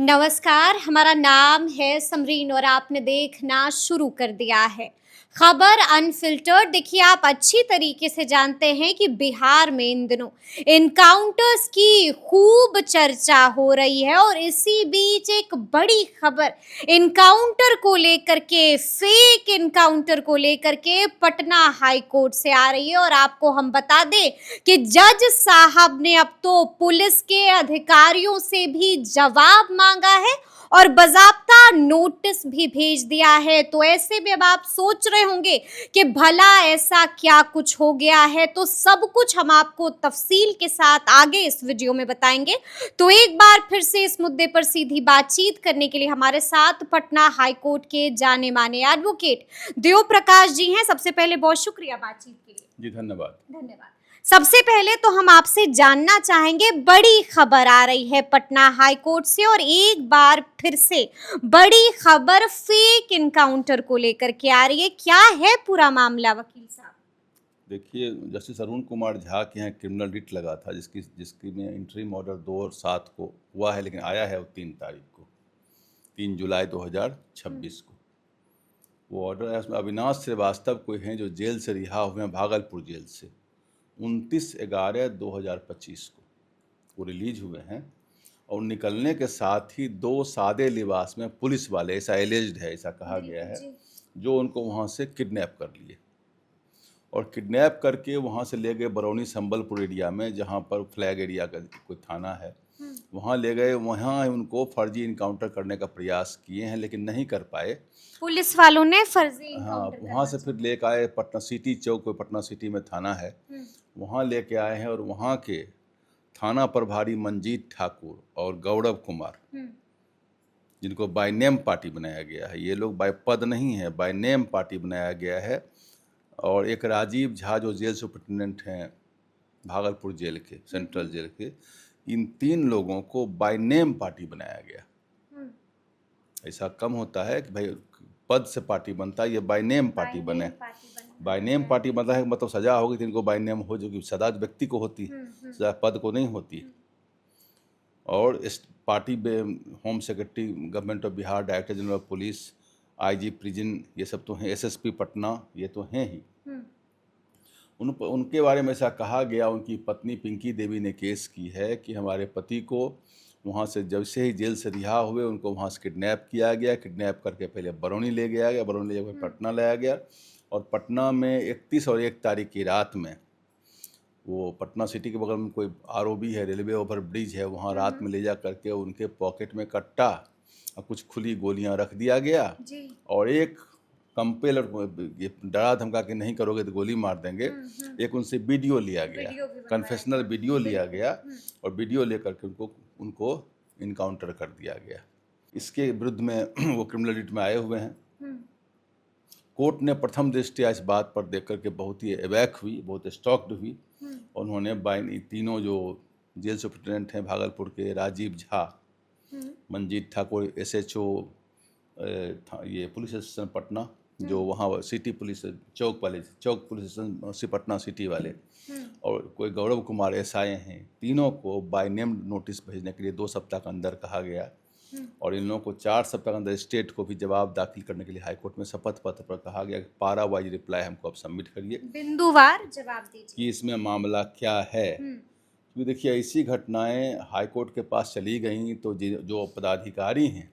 नमस्कार, हमारा नाम है समरीन और आपने देखना शुरू कर दिया है खबर अनफिल्टर्ड। देखिए, आप अच्छी तरीके से जानते हैं कि बिहार में इन दिनों इनकाउंटर्स की खूब चर्चा हो रही है और इसी बीच एक बड़ी खबर इनकाउंटर को लेकर के, फेक इनकाउंटर को लेकर के पटना हाई कोर्ट से आ रही है। और आपको हम बता दें कि जज साहब ने अब तो पुलिस के अधिकारियों से भी जवाब मांगा है और बाकायदा नोटिस भी भेज दिया है। तो ऐसे में अब आप सोच रहे होंगे कि भला ऐसा क्या कुछ हो गया है, तो सब कुछ हम आपको तफसील के साथ आगे इस वीडियो में बताएंगे। तो एक बार फिर से इस मुद्दे पर सीधी बातचीत करने के लिए हमारे साथ पटना हाई कोर्ट के जाने माने एडवोकेट देव प्रकाश जी हैं। सबसे पहले बहुत शुक्रिया बातचीत के लिए। जी धन्यवाद। धन्यवाद। सबसे पहले तो हम आपसे जानना चाहेंगे, बड़ी खबर आ रही है पटना हाई कोर्ट से और एक बार फिर से बड़ी खबर फेक इनकाउंटर को लेकर के आ रही है। क्या है पूरा मामला वकील साहब? देखिए, जस्टिस अरुण कुमार झा के यहाँ क्रिमिनल रिट लगा था जिसकी जिसकी में इंटरिम ऑर्डर 2 और 7 को हुआ है, लेकिन आया है वो 3 तारीख को, 3 जुलाई 2026 को। वो ऑर्डर है, उसमें अविनाश श्रीवास्तव कोई हैं जो जेल से रिहा हुए हैं, भागलपुर जेल से 29/11/2025 को वो रिलीज हुए हैं। और निकलने के साथ ही 2 सादे लिबास में पुलिस वाले, ऐसा एलिज्ड है, ऐसा कहा गया है, जो उनको वहाँ से किडनैप कर लिए और किडनैप करके वहाँ से ले गए बरौनी संबलपुर एरिया में, जहाँ पर फ्लैग एरिया का कोई थाना है, वहाँ ले गए। वहाँ उनको फर्जी इनकाउंटर करने का प्रयास किए हैं लेकिन नहीं कर पाए। पुलिस वालों ने फर्जी हाँ, इनकाउंटर वहाँ से फिर लेकर आए पटना सिटी चौक पे, पटना सिटी में थाना है, वहाँ लेके आए हैं। और वहाँ के थाना प्रभारी मंजीत ठाकुर और गौरव कुमार, जिनको बाय नेम पार्टी बनाया गया है, ये लोग बाय पद नहीं है, बाय नेम पार्टी बनाया गया है। और एक राजीव झा जो जेल सुपरिटेंडेंट हैं भागलपुर जेल के, सेंट्रल जेल के, इन 3 लोगों को बाय नेम पार्टी बनाया गया। ऐसा कम होता है कि भाई पद से पार्टी बनता है, ये बाय नेम पार्टी बने। बाय नेम पार्टी बनता है मतलब सजा होगी तो इनको बाय नेम हो, जो कि सजा व्यक्ति को होती है, सजा पद को नहीं होती। और इस पार्टी में home secretary government of Bihar, director general of police, IG prison, ये सब तो हैं, एसएसपी पटना, ये तो हैं ही। उनके बारे में ऐसा कहा गया, उनकी पत्नी पिंकी देवी ने केस की है कि हमारे पति को वहाँ से जब से ही जेल से रिहा हुए उनको वहाँ से किडनैप किया गया। किडनैप करके पहले बरौनी ले गया गया, बरौनी ले जाकर पटना लाया गया और पटना में 31 और 1 तारीख की रात में वो पटना सिटी के बगल में कोई आरओबी है, रेलवे ओवर ब्रिज है, वहाँ रात में ले जा करके उनके पॉकेट में कट्टा और कुछ खुली गोलियां रख दिया गया और एक कंपेल और डरा धमका के नहीं करोगे तो गोली मार देंगे, एक उनसे वीडियो लिया गया, कन्फेशनल वीडियो लिया गया और वीडियो लेकर के उनको इनकाउंटर कर दिया गया। इसके विरुद्ध में वो क्रिमिनल रिट में आए हुए हैं। कोर्ट ने प्रथम दृष्टया इस बात पर देख करके बहुत ही अवैख हुई, बहुत स्टॉक्ड हुई। उन्होंने तीनों जो जेल सुपरिटेंडेंट हैं भागलपुर के, राजीव झा, मंजीत ठाकुर एसएचओ ये पुलिस स्टेशन पटना, जो वहाँ सिटी पुलिस चौक वाले, चौक पुलिस स्टेशन पटना सिटी वाले, और कोई गौरव कुमार एसआई हैं, तीनों को बाय नेम नोटिस भेजने के लिए 2 सप्ताह के अंदर कहा गया। और इन लोगों को 4 सप्ताह के अंदर स्टेट को भी जवाब दाखिल करने के लिए हाईकोर्ट में शपथ पत्र पर कहा गया कि पारा वाइज रिप्लाई हमको अब सबमिट करिए, बिंदुवार जवाब दीजिए कि इसमें मामला क्या है। क्योंकि देखिए, ऐसी घटनाएं हाईकोर्ट के पास चली गई तो जो पदाधिकारी हैं,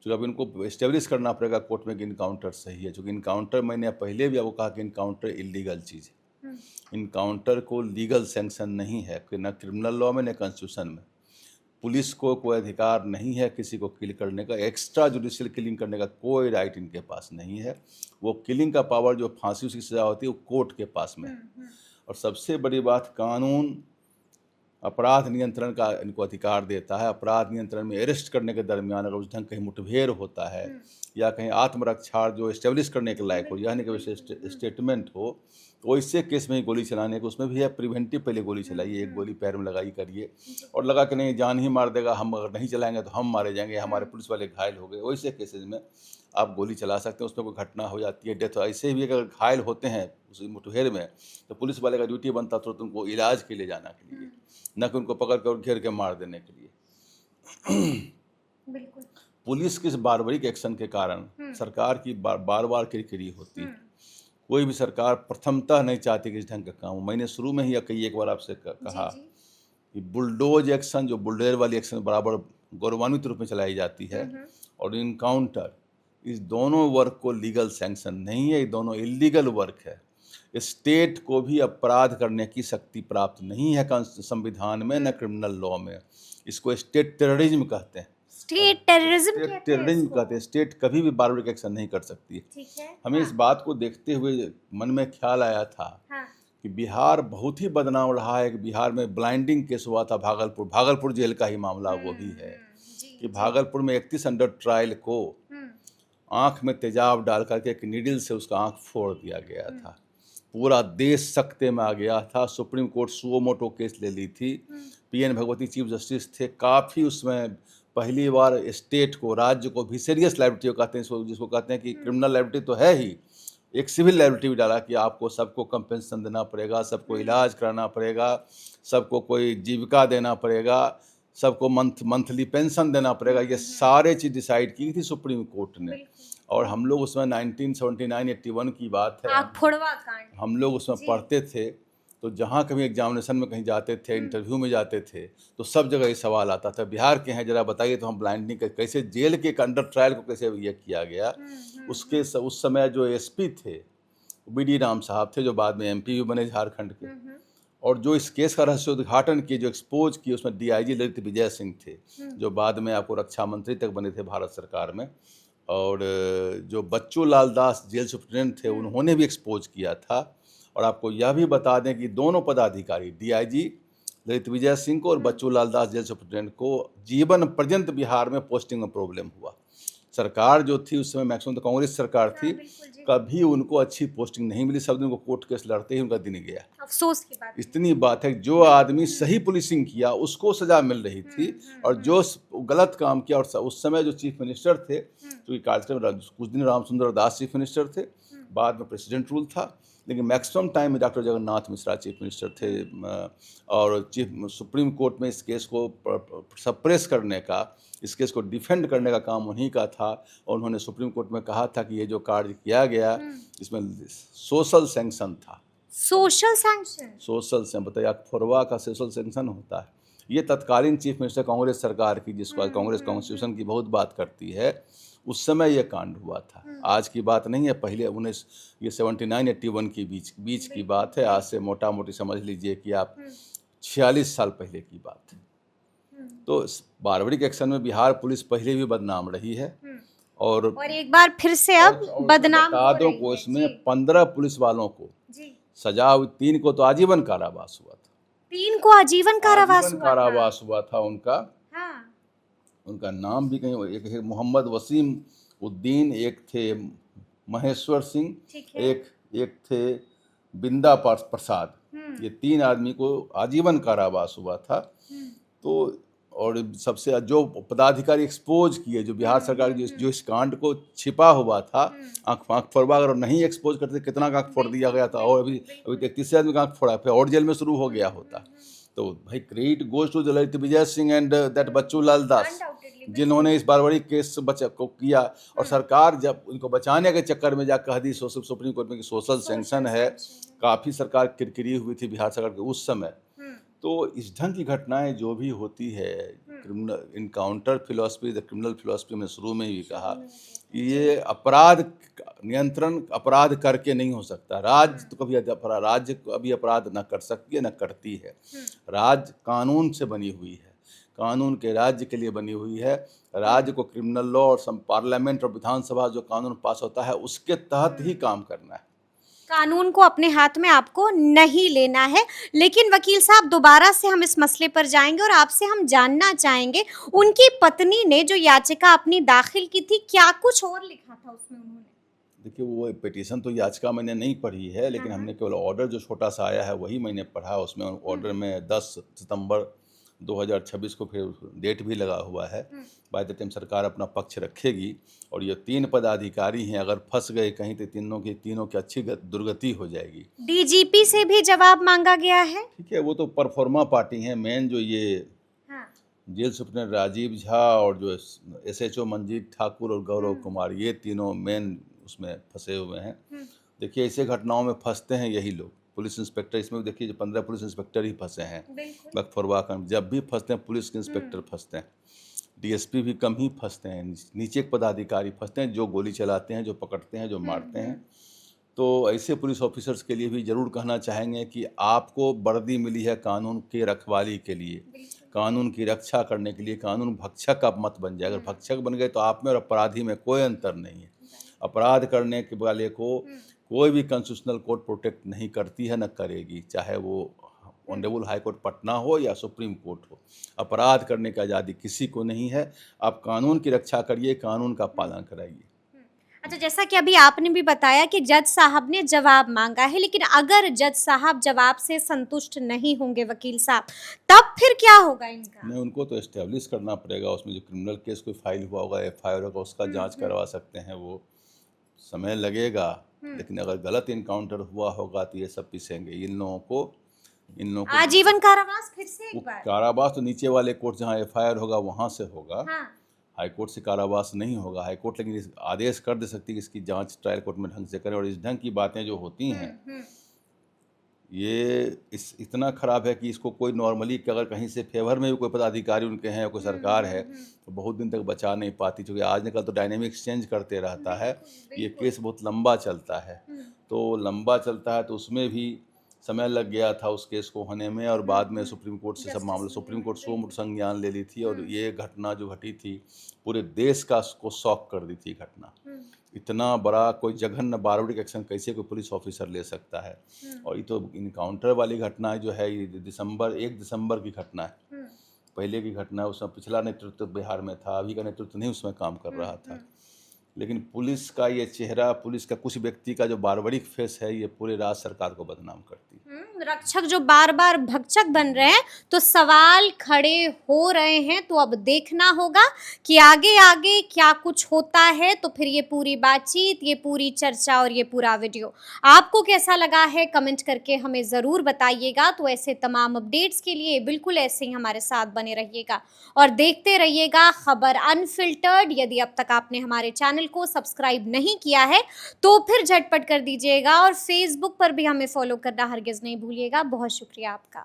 तो अब इनको इस्टेब्लिश करना पड़ेगा कोर्ट में कि इनकाउंटर सही है। चूँकि इनकाउंटर, मैंने पहले भी आपको कहा कि इनकाउंटर इलीगल चीज़ है, इनकाउंटर को लीगल सैंक्शन नहीं है, न क्रिमिनल लॉ में न कॉन्स्टिट्यूशन में। पुलिस को कोई अधिकार नहीं है किसी को किल करने का, एक्स्ट्रा जुडिशियल किलिंग करने का कोई राइट इनके पास नहीं है। वो किलिंग का पावर जो फांसी उसकी सजा होती है वो कोर्ट के पास में है। और सबसे बड़ी बात, कानून अपराध नियंत्रण का इनको अधिकार देता है। अपराध नियंत्रण में अरेस्ट करने के दरमियान अगर उस ढंग कहीं मुठभेड़ होता है या कहीं आत्मरक्षा जो एस्टेब्लिश करने के लायक हो, यानी कि स्टेटमेंट हो, तो इससे केस में ही गोली चलाने को, उसमें भी है प्रिवेंटिव, पहले गोली चलाइए, एक गोली पैर में लगाई करिए और लगा कि नहीं जान ही मार देगा, हम अगर नहीं चलाएंगे तो हम मारे जाएंगे, हमारे पुलिस वाले घायल हो गए, वैसे केसेज में आप गोली चला सकते हैं। उसमें कोई घटना हो जाती है, डेथ, ऐसे भी अगर घायल होते हैं उस मुठभेड़ में तो पुलिस वाले का ड्यूटी बनता तुरंत उनको इलाज के लिए जाना के लिए, न कि उनको पकड़ कर घेर के मार देने के लिए। पुलिस के इस बारबरिक एक्शन के कारण सरकार की बार बार किरकिरी होती है। कोई भी सरकार प्रथमतः नहीं चाहती कि इस ढंग का काम हो। मैंने शुरू में ही एक बार आपसे कहा जी, जी। कि बुलडोज एक्शन, जो बुलडोजर वाली एक्शन बराबर गौरवान्वित रूप में चलाई जाती है, और इनकाउंटर, इस दोनों वर्क को लीगल सैंक्शन नहीं है, ये दोनों इलीगल वर्क है। स्टेट को भी अपराध करने की शक्ति प्राप्त नहीं है संविधान में, न क्रिमिनल लॉ में। इसको स्टेट टेररिज्म कहते हैं। स्टेट टेररिज्म स्टेट कहते हैं टेररिज्म इसको। कहते हैं। स्टेट कभी भी बारबरिक एक्शन नहीं कर सकती है। ठीक है। हमें इस बात को देखते हुए मन में ख्याल आया था हाँ। कि बिहार बहुत ही बदनाम रहा है कि बिहार में ब्लाइंडिंग केस हुआ था। भागलपुर जेल का ही मामला वो भी है जी, कि भागलपुर में 31 अंडर ट्रायल को आंख में तेजाब डाल करके एक नीडल से उसका आंख फोड़ दिया गया था। पूरा देश सकते में आ गया था। Supreme court suo motu case ले ली थी। पीएन भगवती चीफ जस्टिस थे। काफ़ी उसमें पहली बार स्टेट को, राज्य को भी सीरियस लायबिलिटी कहते हैं, जिसको कहते हैं कि क्रिमिनल लायबिलिटी तो है ही, एक सिविल लायबिलिटी भी डाला कि आपको सबको कंपेंसेशन देना पड़ेगा, सबको इलाज कराना पड़ेगा, सबको कोई जीविका देना पड़ेगा, सबको मंथली पेंशन देना पड़ेगा। ये सारे चीज़ डिसाइड की थी सुप्रीम कोर्ट ने। और हम लोग उसमें 1979-81 की बात है, फोड़वा कांड, हम लोग उसमें पढ़ते थे। तो जहाँ कभी एग्जामिनेशन में कहीं जाते थे, इंटरव्यू में जाते थे, तो सब जगह ये सवाल आता था, बिहार के हैं जरा बताइए तो हम ब्लाइंडिंग कैसे जेल के अंडर ट्रायल को कैसे ये किया गया। उस समय जो एसपी थे बीडी राम साहब थे, जो बाद में एमपी भी बने झारखंड के, और जो इस केस का रहस्योद्घाटन किए, जो एक्सपोज किए, उसमें डीआईजी ललित विजय सिंह थे, जो बाद में आपको रक्षा मंत्री तक बने थे भारत सरकार में। और जो बच्चू लाल दास जेल सुप्रिटेंडेंट थे, उन्होंने भी एक्सपोज किया था। और आपको यह भी बता दें कि दोनों पदाधिकारी, डीआईजी ललित विजय सिंह को और बच्चू लाल दास जेल सुप्रिटेंडेंट को, जीवन पर्यंत बिहार में पोस्टिंग में प्रॉब्लम हुआ। सरकार जो थी उस समय मैक्सिमम तो कांग्रेस सरकार थी, कभी उनको अच्छी पोस्टिंग नहीं मिली। सब दिन को कोर्ट केस लड़ते ही उनका दिन गया। अफसोस की बात। इतनी बात है, जो आदमी सही पुलिसिंग किया उसको सजा मिल रही थी, और जो गलत काम किया, और उस समय जो चीफ मिनिस्टर थे, क्योंकि कार्यक्रम कुछ दिन रामसुंदर दास चीफ मिनिस्टर थे, बाद में प्रेसिडेंट रूल था, लेकिन मैक्सिमम टाइम में doctor Jagannath Mishra chief minister थे। और सुप्रीम कोर्ट में इस केस को सप्रेस करने का, इस केस को डिफेंड करने का काम उन्हीं का था। और उन्होंने सुप्रीम कोर्ट में कहा था कि ये जो कार्य किया गया, इसमें सोशल सैंक्शन था। सोशल सैंक्शन, सोशल से बताइए, फोरवा का सोशल सैंक्शन होता है। ये तत्कालीन चीफ मिनिस्टर कांग्रेस सरकार की, जिसको आज कांग्रेस कॉन्स्टिट्यूशन की बहुत बात करती है, उस समय ये कांड हुआ था। आज की बात नहीं है, पहले 79-81 के बीच की बात है। आज से मोटा मोटी समझ लीजिए कि आप 46 साल पहले की बात है। तो बारबरिक एक्शन में बिहार पुलिस पहले भी बदनाम रही है, और एक बार फिर से अब बदनाम बता दो को इसमें 15 पुलिस वालों को सजा हुई। 3 को तो आजीवन कारावास हुआ था। 3 को आजीवन कारावास हुआ था उनका। हाँ। उनका नाम भी कहीं, एक है मोहम्मद वसीम उद्दीन, एक थे महेश्वर सिंह, एक थे बिंदा प्रसाद। ये 3 आदमी को आजीवन कारावास हुआ था। तो और सबसे जो पदाधिकारी एक्सपोज किए, जो बिहार सरकार जो इस कांड को छिपा हुआ था, आँख फोड़वा, अगर नहीं एक्सपोज करते कितना आँख फोड़ दिया गया था, और अभी 31 आदमी का आँख फोड़ा, फिर और जेल में शुरू हो गया होता। तो भाई credit goes to Lalit Vijay Singh and that Bachchu Lal Das, जिन्होंने इस बारबरी केस को किया। और सरकार जब उनको बचाने के चक्कर में जा कह दी सुप्रीम कोर्ट में कि सोशल सैंक्शन है, काफ़ी सरकार किरकिरी हुई थी बिहार सरकार के उस समय। तो इस ढंग की घटनाएं जो भी होती है, criminal encounter philosophy, the criminal philosophy में शुरू में भी कहा, ये अपराध नियंत्रण अपराध करके नहीं हो सकता। राज्य तो कभी अपराध न कर सकती है, न करती है। राज्य कानून से बनी हुई है, कानून के राज्य के लिए बनी हुई है। राज्य को क्रिमिनल लॉ और पार्लियामेंट और विधानसभा जो कानून पास होता है उसके तहत ही काम करना है। कानून को अपने हाथ में आपको नहीं लेना है। लेकिन वकील साहब, दोबारा से हम इस मसले पर जाएंगे और आपसे हम जानना चाहेंगे, उनकी पत्नी ने जो याचिका अपनी दाखिल की थी, क्या कुछ और लिखा था उसमें उन्होंने? देखिए, वो पिटीशन तो याचिका मैंने नहीं पढ़ी है, लेकिन हमने केवल ऑर्डर जो छोटा सा आया है वही मैंने पढ़ा। उसमें ऑर्डर में 10 सितंबर 2026 को फिर डेट भी लगा हुआ है। बाय द टाइम सरकार अपना पक्ष रखेगी, और ये 3 पदाधिकारी हैं, अगर फंस गए कहीं तो तीनों की अच्छी दुर्गति हो जाएगी। डीजीपी से भी जवाब मांगा गया है। ठीक है, वो तो परफॉर्मा पार्टी हैं। मेन जो ये जेल सुपरिटेंडेंट राजीव झा और जो एसएचओ मंजीत ठाकुर और गौरव कुमार, ये तीनों मेन उसमें फंसे हुए हैं। देखिए, ऐसे घटनाओं में फंसते हैं यही लोग। पुलिस इंस्पेक्टर, इसमें भी देखिए 15 पुलिस इंस्पेक्टर ही फंसे हैं बकफरवा का। जब भी फंसते हैं पुलिस के इंस्पेक्टर फंसते हैं, डीएसपी भी कम ही फंसते हैं। नीचे के पदाधिकारी फंसते हैं, जो गोली चलाते हैं, जो पकड़ते हैं, जो मारते हैं। तो ऐसे पुलिस ऑफिसर्स के लिए भी ज़रूर कहना चाहेंगे कि आपको वर्दी मिली है कानून के रखवाली के लिए, कानून की रक्षा करने के लिए। कानून भक्षक आप मत बन जाए। अगर भक्षक बन गए तो आप में और अपराधी में कोई अंतर नहीं है। अपराध करने के वाले को कोई भी कॉन्स्टिट्यूशनल कोर्ट प्रोटेक्ट नहीं करती है, न करेगी, चाहे वो ऑनरेबल हाई कोर्ट पटना हो या सुप्रीम कोर्ट हो। अपराध करने की आज़ादी किसी को नहीं है। आप कानून की रक्षा करिए, कानून का पालन कराइए। अच्छा, जैसा कि अभी आपने भी बताया कि जज साहब ने जवाब मांगा है, लेकिन अगर जज साहब जवाब से संतुष्ट नहीं होंगे वकील साहब, तब फिर क्या होगा इनका? नहीं, उनको तो एस्टेब्लिश करना पड़ेगा। उसमें जो क्रिमिनल केस कोई फाइल हुआ होगा, एफआईआर होगा, उसका जांच करवा सकते हैं। वो समय लगेगा, लेकिन अगर गलत इनकाउंटर हुआ होगा तो ये सब पीसेंगे। इन लोगों को आजीवन कारावास फिर से एक बार? कारावास तो नीचे वाले कोर्ट जहाँ एफआईआर होगा वहाँ से होगा। हाँ। हाईकोर्ट से कारावास नहीं होगा। हाईकोर्ट लेकिन इस आदेश कर दे सकती है कि इसकी जांच ट्रायल कोर्ट में ढंग से करें। और इस ढंग की बातें जो होती हैं, ये इतना खराब है कि इसको कोई नॉर्मली, कि अगर कहीं से फेवर में भी कोई पदाधिकारी उनके हैं या कोई सरकार है तो बहुत दिन तक बचा नहीं पाती। क्योंकि आज निकल तो डायनेमिक एक्सचेंज करते रहता है। ये केस बहुत लंबा चलता है, तो लंबा चलता है तो उसमें भी समय लग गया था उस केस को होने में। और बाद में सुप्रीम कोर्ट से सब मामले, सुप्रीम कोर्ट सो संज्ञान ले ली थी। और ये घटना जो घटी थी पूरे देश को शॉक कर दी थी घटना। इतना बड़ा कोई जघन्य बारबरिक एक्शन कैसे कोई पुलिस ऑफिसर ले सकता है। और ये तो इनकाउंटर वाली घटना जो है, ये 1 दिसंबर की घटना है। पहले की घटना है, उसमें पिछला नेतृत्व बिहार में था, अभी का नेतृत्व नहीं उसमें काम कर रहा था। लेकिन पुलिस का ये चेहरा, पुलिस का कुछ व्यक्ति का जो बारबरिक फेस है, ये पूरे राज्य सरकार को बदनाम करती है। रक्षक जो बार बार भक्षक बन रहे हैं, तो सवाल खड़े हो रहे हैं। तो अब देखना होगा कि आगे आगे क्या कुछ होता है। तो फिर ये पूरी बातचीत, ये पूरी चर्चा और ये पूरा वीडियो आपको कैसा लगा है, कमेंट करके हमें ज़रूर बताइएगा। तो ऐसे तमाम अपडेट्स के लिए बिल्कुल ऐसे ही हमारे साथ बने रहिएगा और देखते रहिएगा खबर अनफिल्टर्ड। यदि अब तक आपने हमारे चैनल को सब्सक्राइब नहीं किया है तो फिर झटपट कर दीजिएगा, और फेसबुक पर भी हमें फॉलो करना हरगिज़ नहीं भूलिएगा। बहुत शुक्रिया आपका।